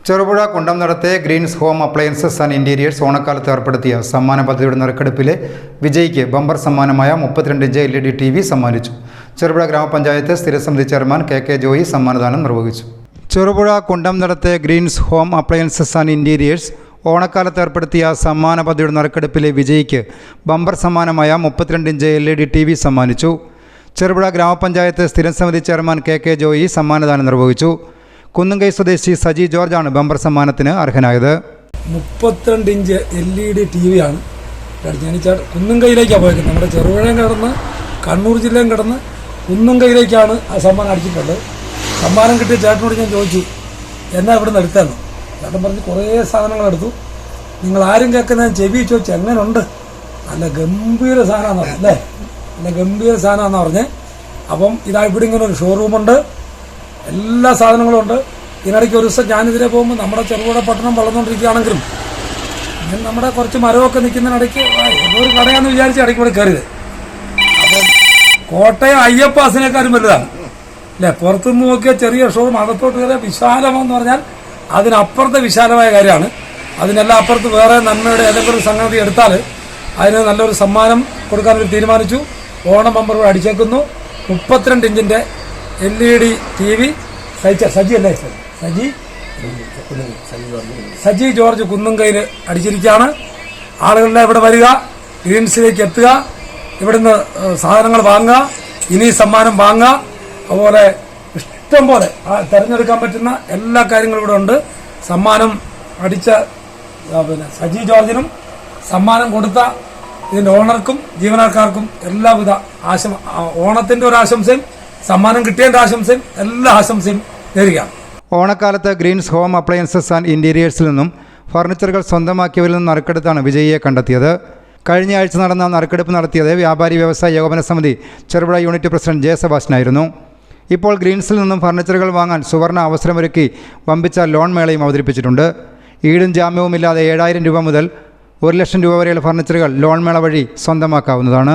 ചെറുപുഴ കുണ്ടംനടത്തെ greens home appliances and interiors ഓണക്കാലത്ത് ഏർപ്പെടുത്തിയ സമ്മാന പദ്ധതിയുടെ നറുക്കെടുപ്പിലെ വിജയിക്ക് ബമ്പർ സമ്മാനമായ 32-ഇഞ്ച് LED TV സമ്മാനിച്ചു. ചെറുപുഴ ഗ്രാമപഞ്ചായത്ത് സ്ഥിരസമിതി ചെയർമാൻ കെ ജോയി സമ്മാനദാനം നിർവഹിച്ചു. ചെറുപുഴ കുണ്ടംനടത്തെ greens home appliances and interiors ഓണക്കാലത്ത് ഏർപ്പെടുത്തിയ സമ്മാന പദ്ധതിയുടെ നറുക്കെടുപ്പിലെ വിജയിക്ക് ബമ്പർ സമ്മാനമായ 32-ഇഞ്ച് LED TV സമ്മാനിച്ചു. ചെറുപുഴ ഗ്രാമപഞ്ചായത്ത് സ്ഥിരസമിതി ചെയർമാൻ കെ ജോയി സമ്മാനദാനം നിർവഹിച്ചു. കുന്നുംകൈ സ്വദേശി സജി ജോർജാണ് ബമ്പർ സമ്മാനത്തിന് അർഹനായത്. 32-ഇഞ്ച് LED TV ആണ് കുന്നുംകൈയിലേക്കാണ് പോയത്. നമ്മുടെ ചെറുപുഴയും കടന്ന് കണ്ണൂർ ജില്ലയും കടന്ന് കുന്നുംകൈയിലേക്കാണ് ആ സമ്മാനം അടിച്ചിട്ടുള്ളത്. സമ്മാനം കിട്ടിയ ചേട്ടനോട് ഞാൻ ചോദിച്ചു, എന്നാ ഇവിടെ നിന്ന് എടുത്തതെന്ന്. ചേട്ടൻ പറഞ്ഞ് കുറേ സാധനങ്ങൾ എടുത്തു. നിങ്ങൾ ആരും കേൾക്കുന്ന ചെവി ചോദിച്ചു എങ്ങനെയുണ്ട്, നല്ല ഗംഭീര സാധനമാണെന്ന് അല്ലേ, നല്ല ഗംഭീര സാധനമാണെന്ന് പറഞ്ഞ്. അപ്പം ഇതാ ഇവിടെ ഇങ്ങനെ ഒരു ഷോറൂമുണ്ട്, എല്ലാ സാധനങ്ങളും ഉണ്ട്. ഇതിനിടയ്ക്ക് ഒരു ദിവസം ഞാനിതിരെ പോകുമ്പോൾ നമ്മുടെ ചെറുപുഴ പട്ടണം വളർന്നുകൊണ്ടിരിക്കുകയാണെങ്കിലും ഞാൻ നമ്മുടെ കുറച്ച് മരമൊക്കെ നിൽക്കുന്നതിനിടയ്ക്ക് ഒരു കടയാണെന്ന് വിചാരിച്ച് ഇടയ്ക്ക് ഇവിടെ കയറിയത്. അപ്പം കോട്ടയം അയ്യപ്പാസിനേക്കാളും വലുതാണ് അല്ലേ. പുറത്തുനിന്ന് നോക്കിയ ചെറിയ ഷോറൂം, അകത്തോട്ട് കയറിയ വിശാലമെന്ന് പറഞ്ഞാൽ അതിനപ്പുറത്തെ വിശാലമായ കാര്യമാണ്. അതിനെല്ലാം അപ്പുറത്ത് വേറെ നന്മയുടെ ഏതെങ്കിലും ഒരു സംഗതി എടുത്താൽ അതിന് നല്ലൊരു സമ്മാനം കൊടുക്കാനൊരു തീരുമാനിച്ചു. ഓണം ബമ്പർ കൂടെ അടിച്ചേക്കുന്നു. 32-ഇഞ്ചിൻ്റെ LED TV സജി അല്ലേ, സജി ജോർജ് കുന്നുംകൈയിൽ അടിച്ചിരിക്കുകയാണ്. ആളുകളുടെ ഇവിടെ വരിക, ഗ്രീൻസിലേക്ക് എത്തുക, ഇവിടുന്ന് സാധനങ്ങൾ വാങ്ങുക, ഇനി സമ്മാനം വാങ്ങുക. അതുപോലെ ഇഷ്ടം പോലെ തിരഞ്ഞെടുക്കാൻ പറ്റുന്ന എല്ലാ കാര്യങ്ങളും ഇവിടെ ഉണ്ട്. സമ്മാനം അടിച്ച സജി ജോർജിനും സമ്മാനം കൊടുത്ത ഇതിൻ്റെ ഓണർക്കും ജീവനക്കാർക്കും എല്ലാവിധ ഓണത്തിൻ്റെ ഒരു ആശംസയും സമ്മാനം കിട്ടിയതിൻ്റെ ആശംസയും എല്ലാ ആശംസയും നേരുകയാണ്. ഓണക്കാലത്ത് ഗ്രീൻസ് ഹോം അപ്ലയൻസസ് ആൻഡ് ഇന്റീരിയേഴ്സിൽ നിന്നും ഫർണിച്ചറുകൾ സ്വന്തമാക്കിയവരിൽ നിന്നും നറുക്കെടുത്താണ് വിജയിയെ കണ്ടെത്തിയത്. കഴിഞ്ഞ ആഴ്ച നടന്ന നറുക്കെടുപ്പ് നടത്തിയത് വ്യാപാരി വ്യവസായ ഏകോപന സമിതി ചെറുപുഴ യൂണിറ്റ് പ്രസിഡന്റ് ജെ സെബാസ്റ്റ്യനായിരുന്നു. ഇപ്പോൾ ഗ്രീൻസിൽ നിന്നും ഫർണിച്ചറുകൾ വാങ്ങാൻ സുവർണ അവസരമൊരുക്കി വമ്പിച്ച ലോൺ മേളയും അവതരിപ്പിച്ചിട്ടുണ്ട്. ഈടും ജാമ്യവുമില്ലാതെ 7,000 രൂപ മുതൽ 1 ലക്ഷം രൂപ വരെയുള്ള ഫർണിച്ചറുകൾ ലോൺ മേള വഴി സ്വന്തമാക്കാവുന്നതാണ്.